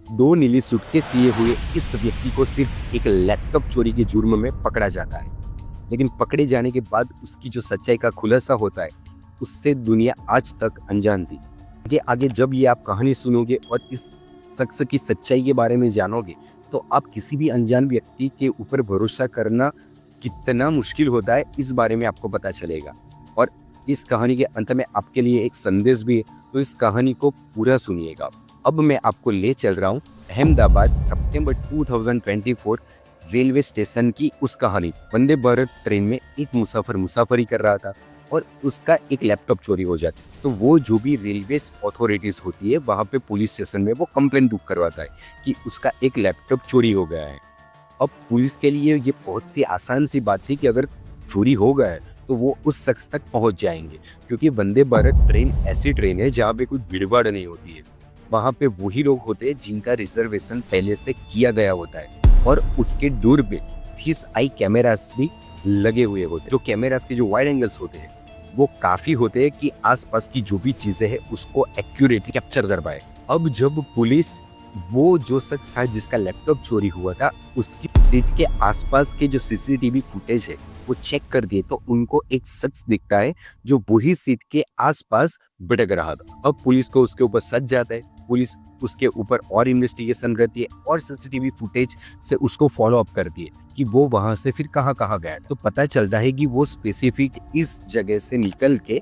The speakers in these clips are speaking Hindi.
दो नीली सूटकेस लिए हुए इस व्यक्ति को सिर्फ एक लैपटॉप चोरी के जुर्म में पकड़ा जाता है। लेकिन पकड़े जाने के बाद उसकी जो सच्चाई का खुलासा होता है, उससे दुनिया आज तक अनजान थी। आगे आगे जब ये आप कहानी सुनोगे और इस शख्स की सच्चाई के बारे में जानोगे, तो आप किसी भी अनजान व्यक्ति के ऊपर भरोसा करना कितना मुश्किल होता है, इस बारे में आपको पता चलेगा। और इस कहानी के अंत में आपके लिए एक संदेश भी है, तो इस कहानी को पूरा सुनिएगा। अब मैं आपको ले चल रहा हूँ अहमदाबाद सितंबर 2024 रेलवे स्टेशन की उस कहानी। वंदे भारत ट्रेन में एक मुसाफिर मुसाफरी कर रहा था और उसका एक लैपटॉप चोरी हो जाता है। तो वो जो भी रेलवे अथॉरिटीज होती है, वहाँ पे पुलिस स्टेशन में वो कंप्लेंट बुक करवाता है कि उसका एक लैपटॉप चोरी हो गया है। अब पुलिस के लिए ये बहुत सी आसान सी बात थी कि अगर चोरी हो गया है तो वो उस शख्स तक पहुंच जाएंगे, क्योंकि वंदे भारत ट्रेन ऐसी ट्रेन है जहाँ पे कोई भीड़भाड़ नहीं होती है। वहाँ पे वही लोग होते हैं जिनका रिजर्वेशन पहले से किया गया होता है, और उसके दूर पे फिश आई कैमरास भी लगे हुए होते हैं। जो कैमरास के जो वाइड एंगल्स होते हैं वो काफी होते हैं कि आसपास की जो भी चीजें हैं उसको एक्यूरेटली कैप्चर कर पाए। अब जब पुलिस वो जो शख्स था जिसका लैपटॉप चोरी हुआ था, उसकी सीट के आसपास के जो सीसीटीवी फुटेज है वो चेक कर दिए, तो उनको एक शख्स दिखता है जो वही सीट के आसपास भटक रहा था। अब पुलिस को उसके ऊपर शक जाता है। पुलिस उसके ऊपर और इन्वेस्टिगेशन करती है और सीसीटीवी फुटेज से उसको फॉलो अप करती है कि वो वहां से फिर कहाँ कहाँ गया। तो पता चलता है कि वो स्पेसिफिक इस जगह से निकल के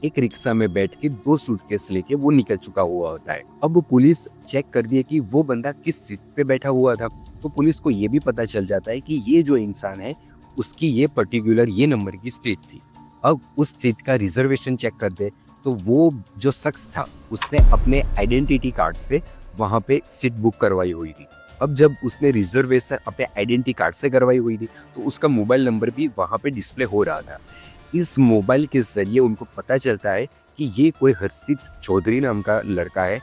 एक रिक्शा में बैठ के 2 सूटकेस लेके वो निकल चुका हुआ होता है। अब पुलिस चेक कर दी है कि वो बंदा किस सीट पे बैठा हुआ था। तो पुलिस को ये भी पता चल जाता है कि ये जो इंसान है उसकी ये पर्टिकुलर ये नंबर की सीट थी। अब उस सीट का रिजर्वेशन चेक कर दे, तो वो जो शख्स था उसने अपने आइडेंटिटी कार्ड से वहां पे सीट बुक करवाई हुई थी। अब जब उसने रिजर्वेशन अपने आइडेंटिटी कार्ड से करवाई हुई थी, तो उसका मोबाइल नंबर भी वहां पे डिस्प्ले हो रहा था। इस मोबाइल के जरिए उनको पता चलता है कि ये कोई हर्षित चौधरी नाम का लड़का है,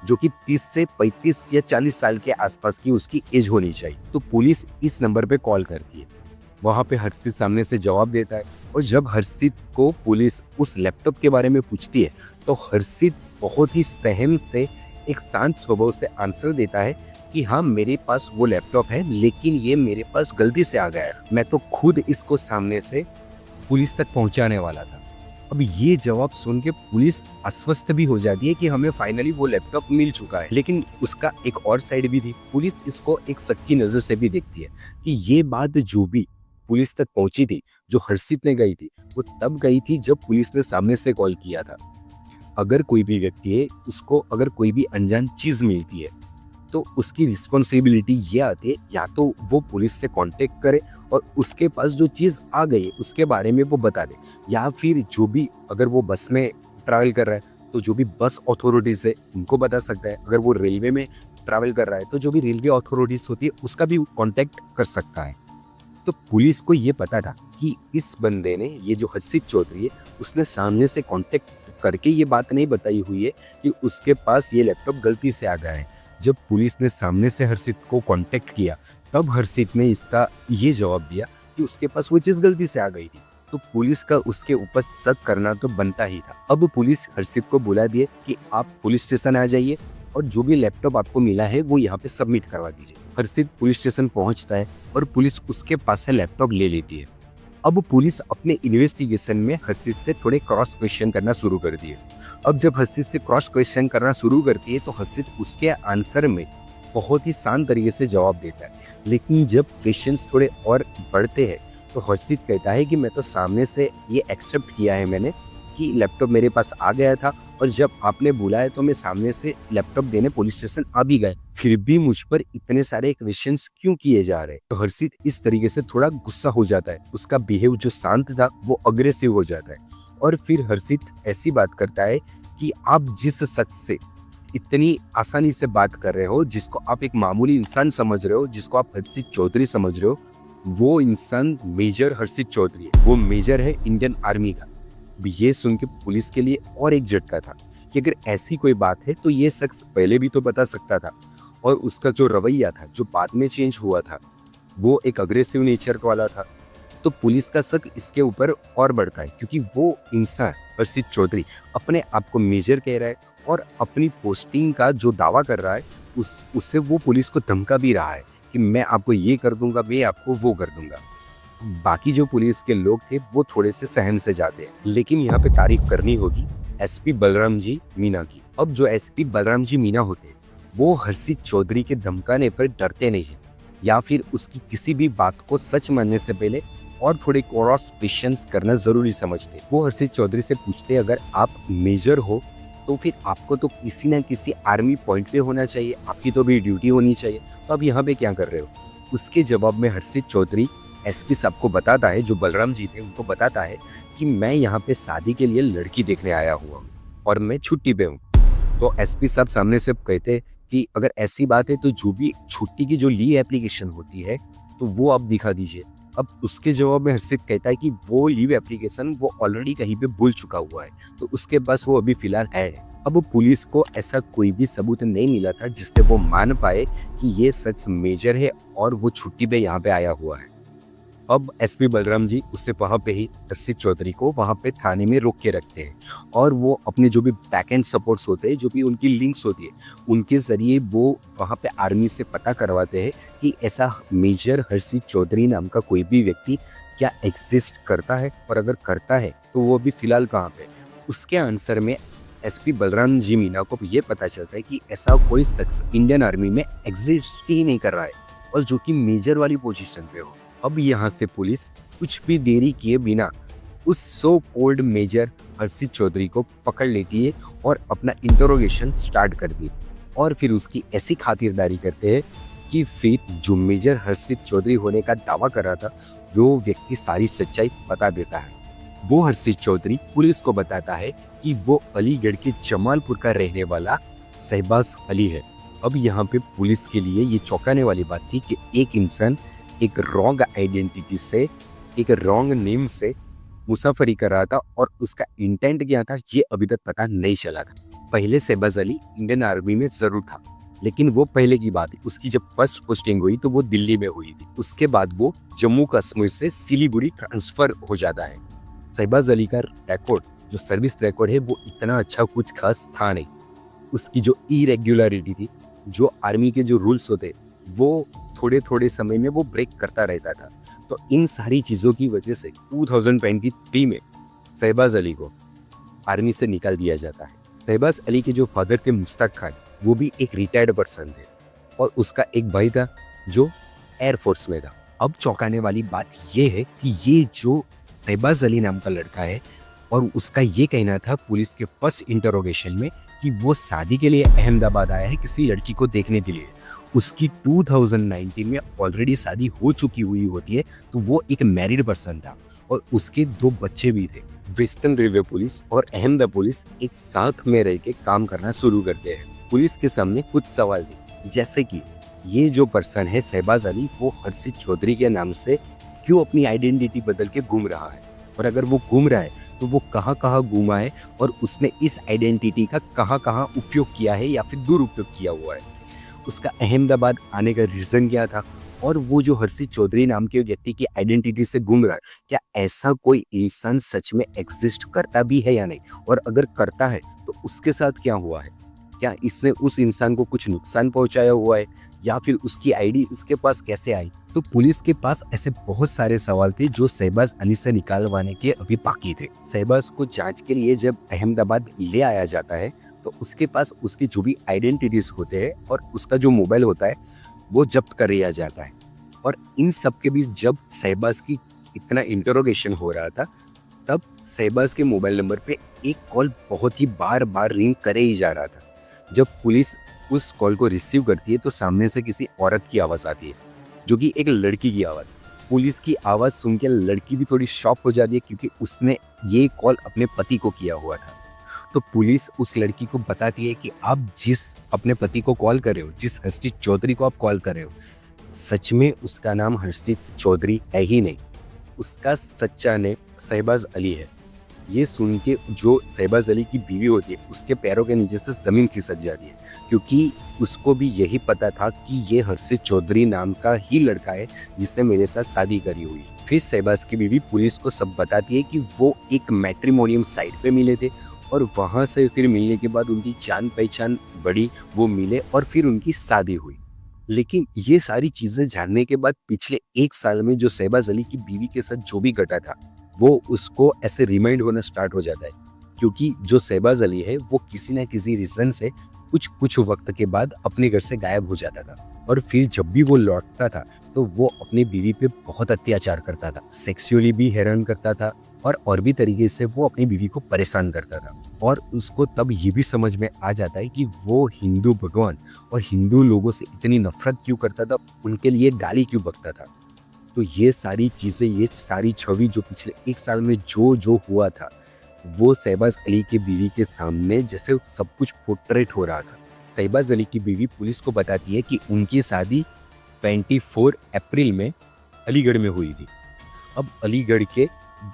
जो कि 30 से 35 या 40 साल के आसपास की उसकी एज होनी चाहिए। तो पुलिस इस नंबर पे कॉल करती है। वहां पे हर्षित सामने से जवाब देता है, और जब हर्षित को पुलिस उस लैपटॉप के बारे में पूछती है, तो हर्षित बहुत ही सहम से एक शांत स्वभाव से आंसर देता है कि हाँ, मेरे पास वो लैपटॉप है, लेकिन ये मेरे पास गलती से आ गया है। मैं तो खुद इसको सामने से पुलिस तक पहुंचाने वाला था। अब ये जवाब सुन के पुलिस आश्वस्त भी हो जाती है कि हमें फाइनली वो लैपटॉप मिल चुका है। लेकिन उसका एक और साइड भी थी। पुलिस इसको एक शक की नजर से भी देखती है कि ये बात जो भी पुलिस तक पहुंची थी, जो हर्षित ने गई थी, वो तब गई थी जब पुलिस ने सामने से कॉल किया था। अगर कोई भी व्यक्ति है, उसको अगर कोई भी अनजान चीज मिलती है, तो उसकी रिस्पॉन्सिबिलिटी ये आती है, या तो वो पुलिस से कांटेक्ट करे और उसके पास जो चीज़ आ गई है उसके बारे में वो बता दे, या फिर जो भी, अगर वो बस में ट्रैवल कर रहा है तो जो भी बस अथॉरिटीज़ है उनको बता सकता है। अगर वो रेलवे में ट्रैवल कर रहा है तो जो भी रेलवे अथॉरिटीज़ होती है उसका भी कांटेक्ट कर सकता है। तो पुलिस को ये पता था कि इस बंदे ने, ये जो हर्षित चौधरी है, उसने सामने से कांटेक्ट करके ये बात नहीं बताई हुई है कि उसके पास ये लैपटॉप गलती से आ गया है। जब पुलिस ने सामने से हर्षित को कांटेक्ट किया, तब हर्षित ने इसका ये जवाब दिया कि उसके पास वो चीज़ गलती से आ गई थी। तो पुलिस का उसके ऊपर शक करना तो बनता ही था। अब पुलिस हर्षित को बुला दिए कि आप पुलिस स्टेशन आ जाइए और जो भी लैपटॉप आपको मिला है वो यहाँ पे सबमिट करवा दीजिए। हर्षित पुलिस स्टेशन पहुंचता है और पुलिस उसके पास से लैपटॉप ले लेती है। अब पुलिस अपने इन्वेस्टिगेशन में हर्षित से थोड़े क्रॉस क्वेश्चन करना शुरू कर दिए। अब जब हर्षित से क्रॉस क्वेश्चन करना शुरू करती है, तो हर्षित उसके आंसर में बहुत ही शांत तरीके से जवाब देता है। लेकिन जब क्वेश्चंस थोड़े और बढ़ते हैं, तो हर्षित कहता है कि मैं तो सामने से ये एक्सेप्ट किया है मैंने कि लैपटॉप मेरे पास आ गया था, और जब आपने बुलाया तो मैं सामने से लैपटॉप देने पुलिस स्टेशन आ भी गए, फिर भी मुझ पर इतने सारे क्वेश्चंस क्यों किए जा रहे हैं। तो हर्षित इस तरीके से थोड़ा गुस्सा हो जाता है। उसका बिहेव जो शांत था वो अग्रेसिव हो जाता है, और फिर हर्षित ऐसी बात करता है कि आप जिस शख्स से इतनी आसानी से बात कर रहे हो, जिसको आप एक मामूली इंसान समझ रहे हो, जिसको आप हर्षित चौधरी समझ रहे हो, वो इंसान मेजर हर्षित चौधरी है। वो मेजर है इंडियन आर्मी का। ये सुन के पुलिस के लिए और एक झटका था कि अगर ऐसी कोई बात है तो ये शख्स पहले भी तो बता सकता था, और उसका जो रवैया था, जो बाद में चेंज हुआ था, वो एक अग्रेसिव नेचर वाला था। तो पुलिस का शक इसके ऊपर और बढ़ता है, क्योंकि वो इंसान हर्षित चौधरी अपने आप को मेजर कह रहा है और अपनी पोस्टिंग का जो दावा कर रहा है उससे वो पुलिस को धमका भी रहा है कि मैं आपको ये कर दूंगा, मैं आपको वो कर दूंगा। बाकी जो पुलिस के लोग थे वो थोड़े से सहम से जाते हैं, लेकिन यहाँ पे तारीफ करनी होगी एसपी बलराम जी मीना की। अब जो एसपी बलराम जी मीना होते हैं वो हर्षित चौधरी के धमकाने पर डरते नहीं है, या फिर उसकी किसी भी बात को सच मानने से पहले और थोड़े क्रॉस क्वेश्चंस करना जरूरी समझते। वो हर्षित चौधरी से पूछते, अगर आप मेजर हो तो फिर आपको तो किसी ना किसी आर्मी पॉइंट पे होना चाहिए, आपकी तो भी ड्यूटी होनी चाहिए, तो आप यहाँ पे क्या कर रहे हो। उसके जवाब में हर्षित चौधरी एसपी साहब को बताता है, जो बलराम जी थे उनको बताता है कि मैं यहाँ पे शादी के लिए लड़की देखने आया हुआ हूँ और मैं छुट्टी पे हूँ। तो एसपी साहब सामने से कहते कि अगर ऐसी बात है तो जो भी छुट्टी की जो लीव एप्लीकेशन होती है तो वो आप दिखा दीजिए। अब उसके जवाब में हर्षित कहता है कि वो लीव एप्लीकेशन वो ऑलरेडी कहीं पे भूल चुका हुआ है, तो उसके पास वो अभी फिलहाल है। अब पुलिस को ऐसा कोई भी सबूत नहीं मिला था जिससे वो मान पाए कि ये सच मेजर है और वो छुट्टी पे यहाँ पे आया हुआ है। अब एसपी बलराम जी उससे वहाँ पे ही हर्षित चौधरी को वहाँ पे थाने में रोक के रखते हैं, और वो अपने जो भी बैक एंड सपोर्ट्स होते हैं, जो भी उनकी लिंक्स होती है, उनके ज़रिए वो वहाँ पे आर्मी से पता करवाते हैं कि ऐसा मेजर हर्षित चौधरी नाम का कोई भी व्यक्ति क्या एग्जिस्ट करता है, और अगर करता है तो वो अभी फ़िलहाल कहाँ पे। उसके आंसर में एसपी बलराम जी मीना को ये पता चलता है कि ऐसा कोई शख्स इंडियन आर्मी में एग्जिस्ट ही नहीं कर रहा है, और जो कि मेजर वाली पोजीशन पे हो। अब यहाँ से पुलिस कुछ भी देरी किए बिना उस सो कॉल्ड मेजर हर्षित चौधरी को पकड़ लेती है और अपना इंटरोगेशन स्टार्ट कर दी, और फिर उसकी ऐसी खातिरदारी करते हैं कि फिर जो मेजर हर्षित चौधरी होने का दावा कर रहा था वो व्यक्ति सारी सच्चाई बता देता है। वो हर्षित चौधरी पुलिस को बताता है कि वो अलीगढ़ के जमालपुर का रहने वाला शहबाज अली है। अब यहाँ पे पुलिस के लिए ये चौंकाने वाली बात थी कि एक इंसान एक रॉन्ग आइडेंटिटी से, एक रॉन्ग नेम से मुसाफरी कर रहा था, और उसका इंटेंट क्या था ये अभी तक पता नहीं चला था। पहले शहबाज अली इंडियन आर्मी में जरूर था, लेकिन वो पहले की बात है। उसकी जब फर्स्ट पोस्टिंग हुई तो वो दिल्ली में हुई थी। उसके बाद वो जम्मू कश्मीर से सिलीगुड़ी ट्रांसफर हो जाता है। शहबाज अली का रिकॉर्ड, जो सर्विस रिकॉर्ड है, वो इतना अच्छा कुछ खास था नहीं। उसकी जो इरेगुलरिटी थी, जो आर्मी के जो रूल्स होते, वो थोड़े थोड़े समय में वो ब्रेक करता रहता था। तो इन सारी चीज़ों की वजह से 2023 में शहबाज अली को आर्मी से निकाल दिया जाता है। शहबाज अली के जो फादर थे मुश्ताक खान, वो भी एक रिटायर्ड पर्सन थे, और उसका एक भाई था जो एयरफोर्स में था। अब चौंकाने वाली बात ये है कि ये जो शहबाज अली नाम का लड़का है, और उसका ये कहना था पुलिस के फर्स्ट इंटरोगेशन में कि वो शादी के लिए अहमदाबाद आया है किसी लड़की को देखने के लिए। उसकी 2019 में ऑलरेडी शादी हो चुकी हुई होती है, तो वो एक मैरिड पर्सन था और उसके 2 बच्चे भी थे। वेस्टर्न रेलवे पुलिस और अहमदाबाद पुलिस एक साथ में रह के काम करना शुरू करते हैं। पुलिस के सामने कुछ सवाल थे, जैसे कि ये जो पर्सन है शहबाज अली, वो हर्षित चौधरी के नाम से क्यों अपनी आइडेंटिटी बदल के घूम रहा है, और अगर वो घूम रहा है तो वो कहाँ कहाँ घूमा है, और उसने इस आइडेंटिटी का कहाँ कहाँ उपयोग किया है या फिर दुरुपयोग किया हुआ है। उसका अहमदाबाद आने का रीज़न क्या था, और वो जो हर्षित चौधरी नाम के व्यक्ति की आइडेंटिटी से घूम रहा है, क्या ऐसा कोई इंसान सच में एग्जिस्ट करता भी है या नहीं, और अगर करता है तो उसके साथ क्या हुआ है, क्या इसने उस इंसान को कुछ नुकसान पहुंचाया हुआ है, या फिर उसकी आईडी इसके पास कैसे आई। तो पुलिस के पास ऐसे बहुत सारे सवाल थे जो शहबाज अली से निकालवाने के अभी बाकी थे। शहबाज को जांच के लिए जब अहमदाबाद ले आया जाता है तो उसके पास उसकी जो भी आइडेंटिटीज होते हैं और उसका जो मोबाइल होता है वो जब्त कर लिया जाता है। और इन सब के बीच जब शहबाज की इतना इंटरोगेशन हो रहा था, तब शहबाज के मोबाइल नंबर पे एक कॉल बहुत ही बार बार रिंग करे ही जा रहा था। जब पुलिस उस कॉल को रिसीव करती है तो सामने से किसी औरत की आवाज़ आती है, जो कि एक लड़की की आवाज़। पुलिस की आवाज़ सुन के लड़की भी थोड़ी शॉक हो जाती है, क्योंकि उसने ये कॉल अपने पति को किया हुआ था। तो पुलिस उस लड़की को बताती है कि आप जिस अपने पति को कॉल कर रहे हो, जिस हर्षित चौधरी को आप कॉल कर रहे हो, सच में उसका नाम हर्षित चौधरी है ही नहीं, उसका सच्चा नेम शहबाज अली है। ये सुन के जो शहबाज अली की बीवी होती है उसके पैरों के नीचे से ज़मीन खिसक जाती है, क्योंकि उसको भी यही पता था कि ये हर्षित चौधरी नाम का ही लड़का है जिससे मेरे साथ शादी करी हुई। फिर शहबाज की बीवी पुलिस को सब बताती है कि वो एक मैट्रिमोनियम साइट पे मिले थे और वहाँ से फिर मिलने के बाद उनकी जान पहचान बढ़ी, वो मिले और फिर उनकी शादी हुई। लेकिन ये सारी चीज़ें जानने के बाद पिछले 1 साल में जो शहबाज़ अली की बीवी के साथ जो भी घटा था, वो उसको ऐसे रिमाइंड होना स्टार्ट हो जाता है। क्योंकि जो शहबाज़ अली है, वो किसी न किसी रीज़न से कुछ वक़्त के बाद अपने घर से गायब हो जाता था और फिर जब भी वो लौटता था, तो वो अपनी बीवी पे बहुत अत्याचार करता था, सेक्सुअली भी हैरान करता था और भी तरीके से वो अपनी बीवी को परेशान करता था। और उसको तब ये भी समझ में आ जाता है कि वो हिंदू भगवान और हिंदू लोगों से इतनी नफरत क्यों करता था, उनके लिए गाली क्यों बकता था। तो ये सारी चीज़ें, ये सारी छवि जो पिछले 1 साल में जो हुआ था, वो शहबाज़ अली की बीवी के सामने जैसे सब कुछ पोर्ट्रेट हो रहा था। शहबाज़ अली की बीवी पुलिस को बताती है कि उनकी शादी 24 अप्रैल में अलीगढ़ में हुई थी। अब अलीगढ़ के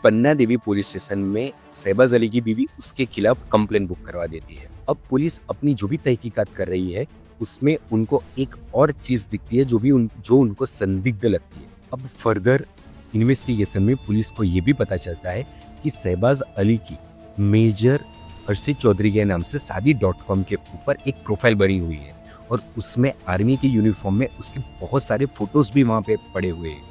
बन्ना देवी पुलिस स्टेशन में शहबाज़ अली की बीवी उसके खिलाफ कंप्लेंट बुक करवा देती है। अब पुलिस अपनी जो भी तहकीकात कर रही है, उसमें उनको एक और चीज़ दिखती है जो उनको संदिग्ध लगती है। अब फर्दर इन्वेस्टिगेशन में पुलिस को ये भी पता चलता है कि शहबाज़ अली की मेजर हर्षित चौधरी के नाम से शादी.com के ऊपर एक प्रोफाइल बनी हुई है और उसमें आर्मी के यूनिफॉर्म में उसके बहुत सारे फोटोज भी वहाँ पे पड़े हुए हैं।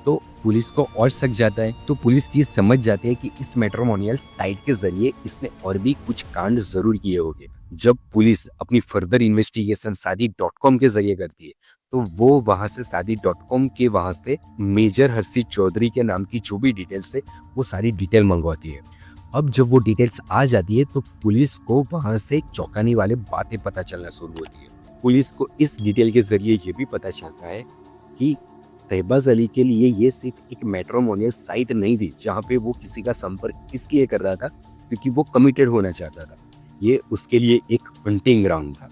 तो पुलिस को और शक जाता है, तो पुलिस ये समझ जाती है कि इस मैट्रिमोनियल साइट के जरिए इसने और भी कुछ कांड जरूर किए होंगे। जब पुलिस अपनी फर्दर इन्वेस्टिगेशन शादी.com के जरिए करती है, तो वो वहां से शादी.com के वहां से मेजर हर्षित चौधरी के नाम की जो भी डिटेल्स है, वो सारी डिटेल मंगवाती है। अब जब वो डिटेल्स आ जाती है, तो पुलिस को वहां से चौंकाने वाले बातें पता चलना शुरू होती है। पुलिस को इस डिटेल के जरिए ये भी पता चलता है कि शहबाज़ अली के लिए ये सिर्फ एक मैट्रिमोनियल साइट नहीं थी जहाँ पे वो किसी का संपर्क इसलिए कर रहा था क्योंकि वो कमिटेड होना चाहता था। ये उसके लिए एक हंटिंग ग्राउंड था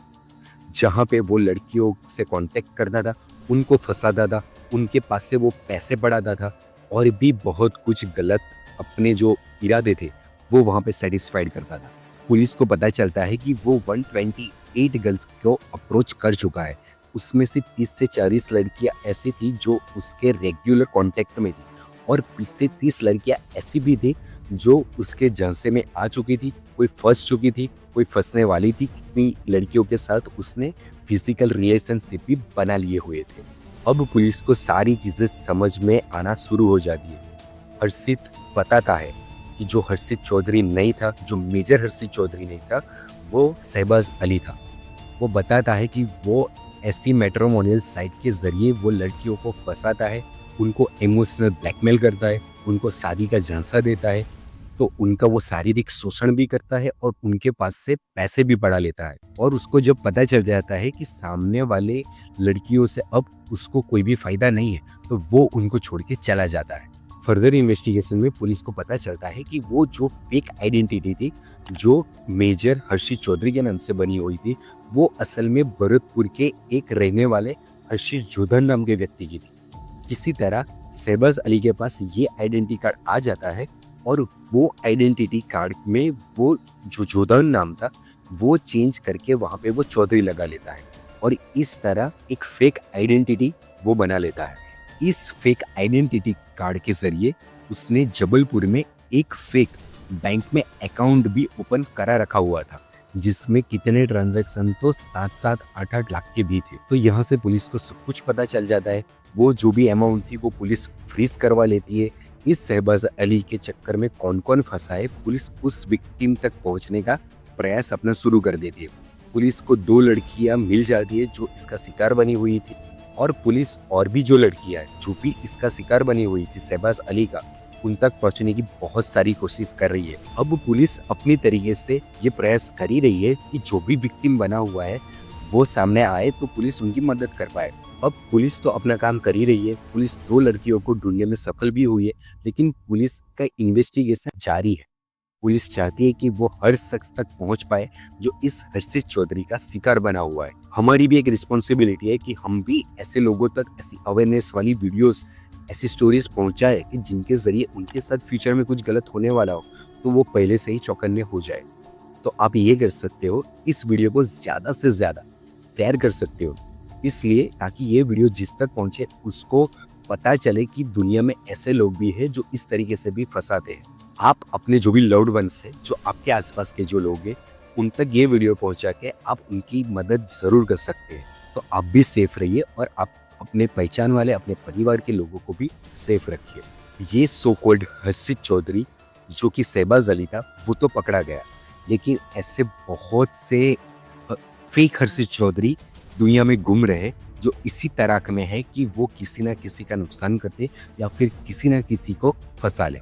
जहाँ पे वो लड़कियों से कांटेक्ट करता था, उनको फंसाता था, उनके पास से वो पैसे पड़ाता था और भी बहुत कुछ गलत अपने जो इरादे थे वो वहाँ पे सेटिस्फाइड करता था। पुलिस को पता चलता है कि वो 128 गर्ल्स को अप्रोच कर चुका है। उसमें से 30 से 40 लड़कियां ऐसी थी जो उसके रेगुलर कांटेक्ट में थी और पिछले 30 लड़कियां ऐसी भी थी जो उसके झांसे में आ चुकी थी, कोई फंस चुकी थी, कोई फंसने वाली थी। कितनी लड़कियों के साथ उसने फिजिकल रिलेशनशिप भी बना लिए हुए थे। अब पुलिस को सारी चीजें समझ में आना शुरू हो जाती है। हर्षित बताता है कि जो हर्षित चौधरी नहीं था, जो मेजर हर्षित चौधरी नहीं था, वो शहबाज़ अली था। वो बताता है कि वो ऐसी मैट्रिमोनियल साइट के जरिए वो लड़कियों को फंसाता है, उनको इमोशनल ब्लैकमेल करता है, उनको शादी का झांसा देता है, तो उनका वो शारीरिक शोषण भी करता है और उनके पास से पैसे भी बढ़ा लेता है। और उसको जब पता चल जाता है कि सामने वाले लड़कियों से अब उसको कोई भी फायदा नहीं है, तो वो उनको छोड़ के चला जाता है। फर्दर इन्वेस्टिगेशन में पुलिस को पता चलता है कि वो जो फेक आइडेंटिटी थी, जो मेजर हर्षित चौधरी के नाम से बनी हुई थी, वो असल में भरतपुर के एक रहने वाले हर्षित जोधन नाम के व्यक्ति की थी। किसी तरह शहबाज़ अली के पास ये आइडेंटिटी कार्ड आ जाता है और वो आइडेंटिटी कार्ड में वो जो जोधन नाम था वो चेंज करके वहाँ पे वो चौधरी लगा लेता है और इस तरह एक फेक आइडेंटिटी वो बना लेता है। इस फेक आइडेंटिटी कार्ड के जरिए उसने जबलपुर में एक फेक बैंक में अकाउंट भी ओपन करा रखा हुआ था, जिसमें कितने ट्रांजैक्शन तो 7-7, 8-8 लाख के भी थे। तो यहाँ से पुलिस को सब कुछ पता चल जाता है। वो जो भी अमाउंट थी वो पुलिस फ्रीज करवा लेती है। इस शहबाज़ अली के चक्कर में कौन कौन फंसा है, पुलिस उस विक्टिम तक पहुंचने का प्रयास अपना शुरू कर देती है। पुलिस को 2 लड़कियां मिल जाती है जो इसका शिकार बनी हुई थी और पुलिस और भी जो लड़कियां हैं जो भी इसका शिकार बनी हुई थी शहबाज़ अली का, उन तक पहुंचने की बहुत सारी कोशिश कर रही है। अब पुलिस अपनी तरीके से ये प्रयास कर ही रही है कि जो भी विक्टिम बना हुआ है वो सामने आए तो पुलिस उनकी मदद कर पाए। अब पुलिस तो अपना काम कर ही रही है। पुलिस 2 लड़कियों को ढूंढने में सफल भी हुई है, लेकिन पुलिस का इन्वेस्टिगेशन जारी है। पुलिस चाहती है कि वो हर शख्स तक पहुंच पाए जो इस हर्षित चौधरी का शिकार बना हुआ है। हमारी भी एक रिस्पॉन्सिबिलिटी है कि हम भी ऐसे लोगों तक ऐसी अवेयरनेस वाली वीडियोस, ऐसी स्टोरीज पहुंचाए कि जिनके जरिए उनके साथ फ्यूचर में कुछ गलत होने वाला हो तो वो पहले से ही चौकन्ने हो जाए। तो आप ये कर सकते हो, इस वीडियो को ज़्यादा से ज़्यादा शेयर कर सकते हो, इसलिए ताकि ये वीडियो जिस तक पहुंचे उसको पता चले कि दुनिया में ऐसे लोग भी हैं जो इस तरीके से भी फंसाते हैं। आप अपने जो भी लव्ड वंस है, जो आपके आसपास के जो लोग हैं, उन तक ये वीडियो पहुंचा के आप उनकी मदद ज़रूर कर सकते हैं। तो आप भी सेफ रहिए और आप अपने पहचान वाले अपने परिवार के लोगों को भी सेफ रखिए। ये सो कॉल्ड हर्षित चौधरी जो कि शहबाज अली था, वो तो पकड़ा गया, लेकिन ऐसे बहुत से फेक हर्षित चौधरी दुनिया में घूम रहे जो इसी तराक में है कि वो किसी ना किसी का नुकसान करते या फिर किसी ना किसी को फंसा ले।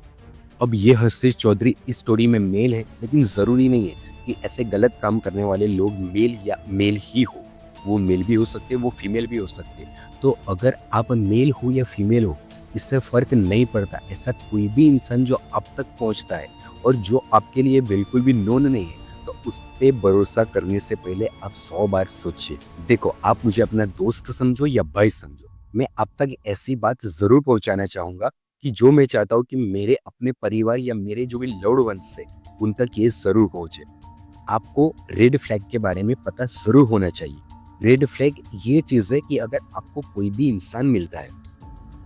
अब ये हर्षित चौधरी इस स्टोरी में मेल है, लेकिन ज़रूरी नहीं है कि ऐसे गलत काम करने वाले लोग मेल या मेल ही हो। वो मेल भी हो सकते हैं, वो फीमेल भी हो सकते हैं। तो अगर आप मेल हो या फीमेल हो, इससे फ़र्क नहीं पड़ता। ऐसा कोई भी इंसान जो आप तक पहुंचता है और जो आपके लिए बिल्कुल भी नोन नहीं है, तो उस पे भरोसा करने से पहले आप 100 बार सोचिए। देखो, आप मुझे अपना दोस्त समझो या भाई समझो, मैं आप तक ऐसी बात ज़रूर पहुंचाना चाहूँगा कि जो मैं चाहता हूँ कि मेरे अपने परिवार या मेरे जो भी लव्ड वंस है, उन तक ये ज़रूर पहुँचे। आपको रेड फ्लैग के बारे में पता ज़रूर होना चाहिए। रेड फ्लैग ये चीज़ है कि अगर आपको कोई भी इंसान मिलता है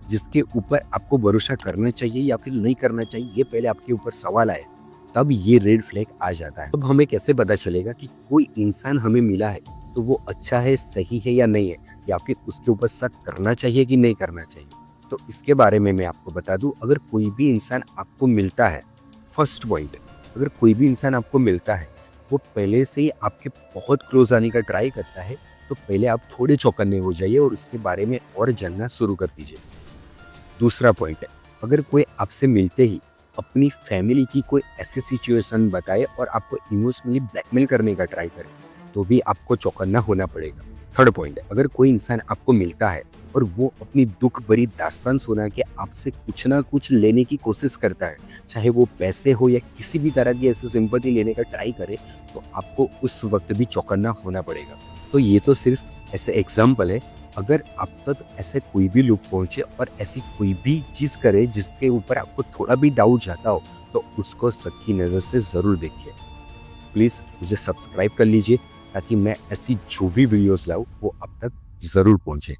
जिसके ऊपर आपको भरोसा करना चाहिए या फिर नहीं करना चाहिए, ये पहले आपके ऊपर सवाल आए, तब ये रेड फ्लैग आ जाता है। अब हमें कैसे पता चलेगा कि कोई इंसान हमें मिला है तो वो अच्छा है, सही है या नहीं है, या फिर उसके ऊपर शक करना चाहिए कि नहीं करना चाहिए? तो इसके बारे में मैं आपको बता दूं, अगर कोई भी इंसान आपको मिलता है, फर्स्ट पॉइंट, अगर कोई भी इंसान आपको मिलता है, वो पहले से ही आपके बहुत क्लोज आने का ट्राई करता है, तो पहले आप थोड़े चौकन्ने हो जाइए और उसके बारे में और जानना शुरू कर दीजिए। दूसरा पॉइंट है, अगर कोई आपसे मिलते ही अपनी फैमिली की कोई ऐसी सिचुएशन बताए और आपको इमोशनली ब्लैकमेल करने का ट्राई करे, तो भी आपको चौकन्ना होना पड़ेगा। थर्ड पॉइंट है, अगर कोई इंसान आपको मिलता है और वो अपनी दुख भरी दास्तान सुना के आपसे कुछ ना कुछ लेने की कोशिश करता है, चाहे वो पैसे हो या किसी भी तरह की ऐसी सिंपैथी लेने का ट्राई करे, तो आपको उस वक्त भी चौकन्ना होना पड़ेगा। तो ये तो सिर्फ ऐसे एग्जाम्पल है। अगर आप तक ऐसे कोई भी लोग पहुंचे और ऐसी कोई भी चीज़ करे जिसके ऊपर आपको थोड़ा भी डाउट जाता हो, तो उसको शक की नज़र से ज़रूर देखिए। प्लीज़ मुझे सब्सक्राइब कर लीजिए ताकि मैं ऐसी जो भी वीडियोस लाऊं वो आप तक ज़रूर पहुंचे।